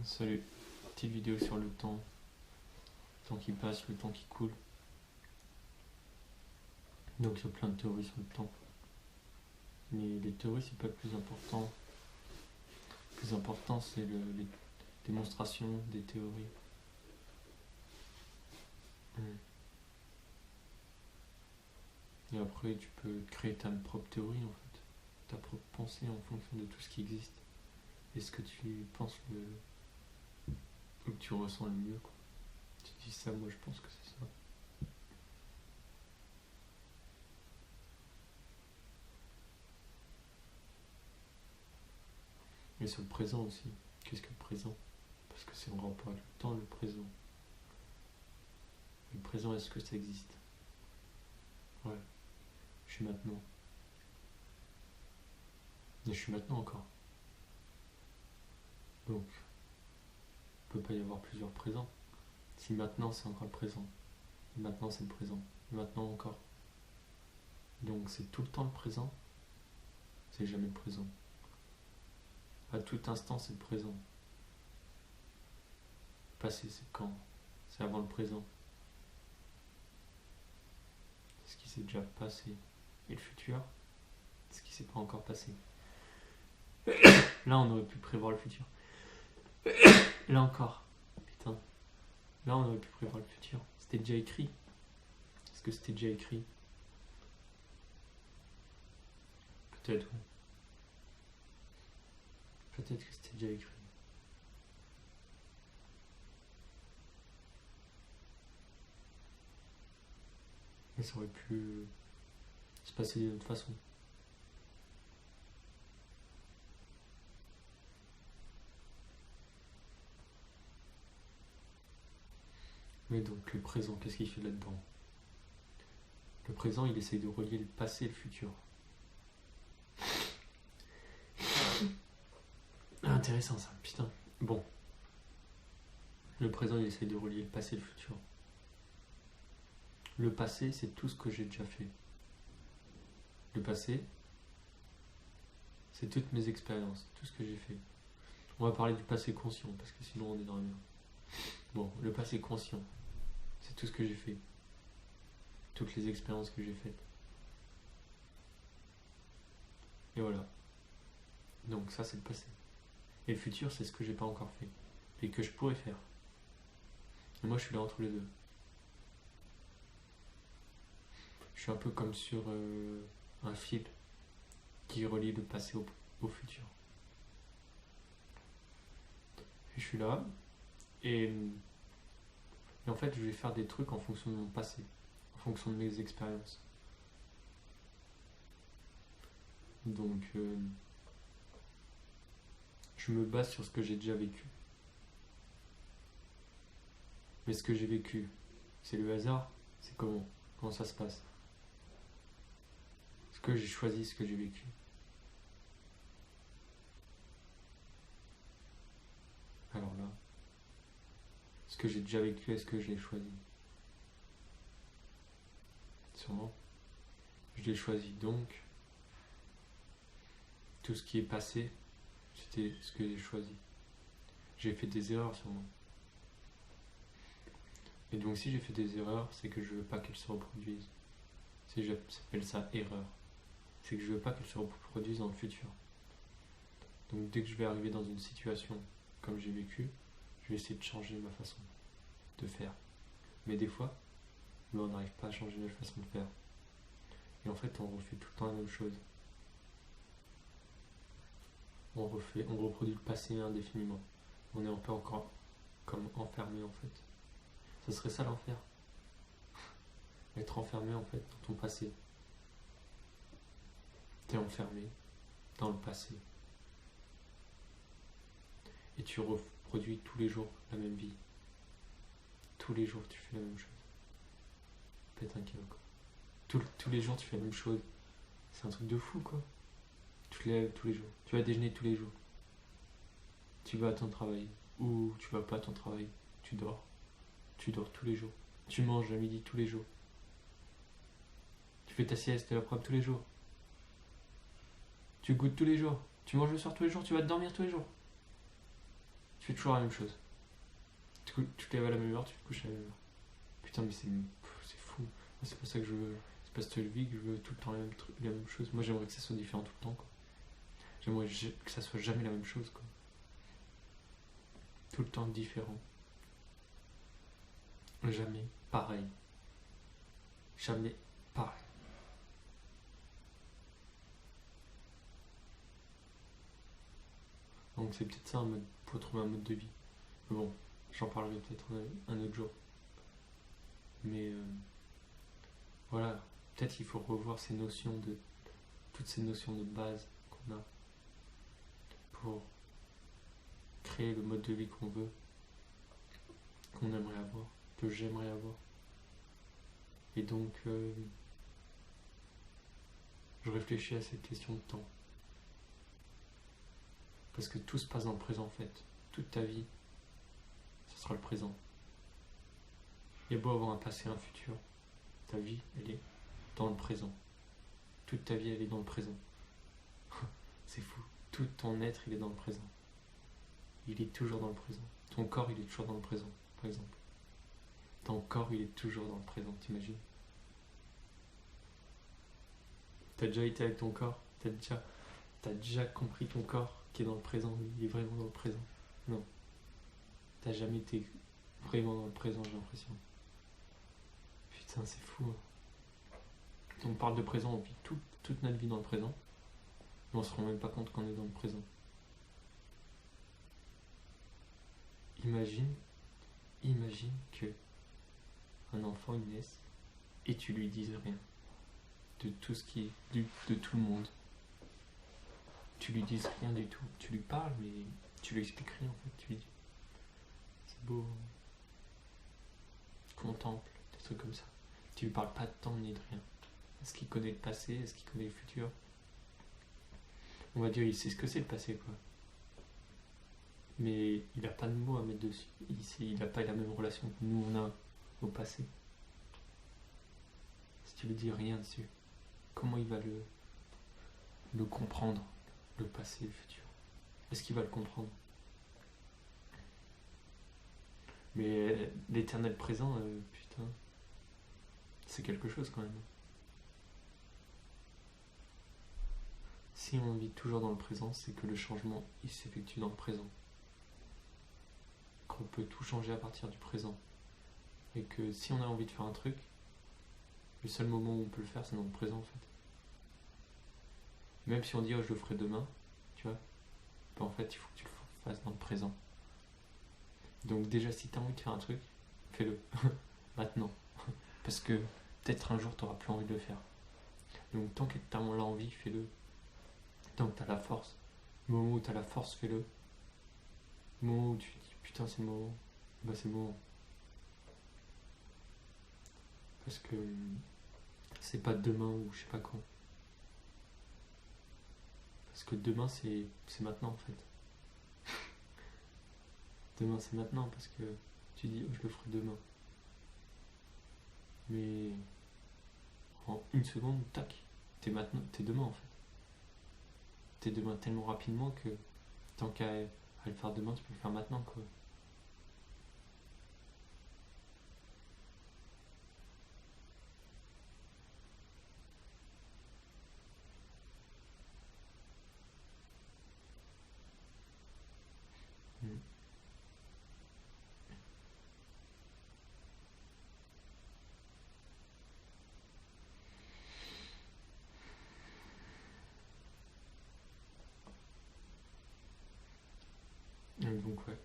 Salut, petite vidéo sur le temps qui passe, le temps qui coule. Donc il y a plein de théories sur le temps. Mais les théories c'est pas le plus important. Le plus important c'est les démonstrations des théories. Et après tu peux créer ta propre théorie en fait. Ta propre pensée en fonction de tout ce qui existe. Et ce que tu penses ou que tu ressens le mieux quoi. Tu dis ça, moi je pense que c'est ça. Mais sur le présent aussi. Qu'est-ce que le présent? Parce que c'est en rapport avec le temps, le présent. Le présent, est-ce que ça existe? Ouais. Je suis maintenant. Et je suis maintenant encore. Donc, il ne peut pas y avoir plusieurs présents. Si maintenant c'est encore le présent, et maintenant c'est le présent, et maintenant encore. Donc c'est tout le temps le présent, c'est jamais le présent. À tout instant c'est le présent. Le passé c'est quand? C'est avant le présent. C'est ce qui s'est déjà passé. Et le futur, c'est ce qui s'est pas encore passé. Là on aurait pu prévoir le futur. Là encore. Putain. Là on aurait pu prévoir le futur. C'était déjà écrit. Est-ce que c'était déjà écrit? Peut-être, ouais. Peut-être que c'était déjà écrit. Mais ça aurait pu se passer d'une autre façon. Mais donc le présent, qu'est-ce qu'il fait là-dedans? Le présent, il essaye de relier le passé et le futur. Intéressant ça, putain. Bon. Le présent, il essaye de relier le passé et le futur. Le passé, c'est tout ce que j'ai déjà fait. Le passé, c'est toutes mes expériences, tout ce que j'ai fait. On va parler du passé conscient, parce que sinon on est dans la merde. Bon, le passé conscient, c'est tout ce que j'ai fait. Toutes les expériences que j'ai faites. Et voilà. Donc ça, c'est le passé. Et le futur, c'est ce que j'ai pas encore fait. Et que je pourrais faire. Et moi, je suis là entre les deux. Je suis un peu comme sur un fil qui relie le passé au futur. Et je suis là. Et en fait, je vais faire des trucs en fonction de mon passé. En fonction de mes expériences. Donc, je me base sur ce que j'ai déjà vécu. Mais ce que j'ai vécu, c'est le hasard? C'est comment? Comment ça se passe? Est-ce que j'ai choisi ce que j'ai vécu? Alors là, ce que j'ai déjà vécu, est-ce que je l'ai choisi? Sûrement. Je l'ai choisi donc. Tout ce qui est passé, c'était ce que j'ai choisi. J'ai fait des erreurs sûrement. Et donc si j'ai fait des erreurs, c'est que je veux pas qu'elles se reproduisent. J'appelle ça erreur. C'est que je veux pas qu'elles se reproduisent dans le futur. Donc dès que je vais arriver dans une situation comme j'ai vécu, je vais essayer de changer ma façon de faire. Mais des fois, on n'arrive pas à changer notre façon de faire. Et en fait, on refait tout le temps la même chose. On reproduit le passé indéfiniment. On est un peu encore comme enfermé en fait. Ce serait ça l'enfer. Être enfermé en fait dans ton passé. T'es enfermé dans le passé. Et tu reproduis tous les jours la même vie. Tous les jours tu fais la même chose. Pète un câble quoi. Tous les jours tu fais la même chose. C'est un truc de fou quoi. Tu te lèves tous les jours. Tu vas déjeuner tous les jours. Tu vas à ton travail. Ou tu vas pas à ton travail. Tu dors. Tu dors tous les jours. Tu manges à midi tous les jours. Tu fais ta sieste et l'après-midi tous les jours. Tu goûtes tous les jours. Tu manges le soir tous les jours. Tu vas te dormir tous les jours. Tu fais toujours la même chose. Tu te lèves à la même heure, tu te couches à la même heure. Putain, mais c'est fou. Moi, c'est pour ça que je veux. C'est pas cette vie que je veux tout le temps la même chose. Moi, j'aimerais que ça soit différent tout le temps, quoi. J'aimerais que ça soit jamais la même chose, quoi. Tout le temps différent. Jamais pareil. Jamais pareil. Donc c'est peut-être ça un mode pour trouver un mode de vie. Mais bon, j'en parlerai peut-être un autre jour. Mais voilà, peut-être qu'il faut revoir toutes ces notions de base qu'on a pour créer le mode de vie qu'on veut, qu'on aimerait avoir, que j'aimerais avoir. Et donc, je réfléchis à cette question de temps. Parce que tout se passe dans le présent en fait. Toute ta vie, ce sera le présent. Il y a beau avoir un passé et un futur, ta vie, elle est dans le présent. Toute ta vie, elle est dans le présent. C'est fou. Tout ton être, il est dans le présent. Il est toujours dans le présent. Ton corps, il est toujours dans le présent, par exemple. Ton corps, il est toujours dans le présent, t'imagines? T'as déjà été avec ton corps? T'as déjà compris ton corps qui est dans le présent? Il est vraiment dans le présent? Non. T'as jamais été vraiment dans le présent, j'ai l'impression. Putain, c'est fou. Hein. On parle de présent, on vit toute notre vie dans le présent. Mais on se rend même pas compte qu'on est dans le présent. Imagine que un enfant il naisse et tu lui dises rien de tout ce qui est de tout le monde. Tu lui dises rien du tout. Tu lui parles mais tu lui expliques rien en fait. Tu lui dis c'est beau, contemple, des trucs comme ça. Tu lui parles pas de temps ni de rien. Est-ce qu'il connaît le passé? Est-ce qu'il connaît le futur? On va dire il sait ce que c'est le passé quoi. Mais il n'a pas de mots à mettre dessus. Il n'a pas la même relation que nous on a au passé. Si tu lui dis rien dessus, comment il va le comprendre, le passé et le futur? Est-ce qu'il va le comprendre? Mais l'éternel présent, putain, c'est quelque chose quand même. Si on vit toujours dans le présent, c'est que le changement, il s'effectue dans le présent. Qu'on peut tout changer à partir du présent. Et que si on a envie de faire un truc, le seul moment où on peut le faire, c'est dans le présent en fait. Même si on dit oh, je le ferai demain, tu vois, ben, en fait il faut que tu le fasses dans le présent. Donc déjà si tu as envie de faire un truc, fais-le maintenant. Parce que peut-être un jour tu n'auras plus envie de le faire. Donc tant que tu as l'envie, fais-le. Tant que tu as la force. Le moment où tu as la force, fais-le. Le moment où tu dis putain c'est le moment, bah c'est le moment. Parce que c'est pas demain ou je sais pas quand. Parce que demain c'est maintenant en fait. Demain c'est maintenant parce que tu dis oh, je le ferai demain. Mais en une seconde, tac, t'es demain en fait. T'es demain tellement rapidement que tant qu'à le faire demain, tu peux le faire maintenant quoi. Donc ouais.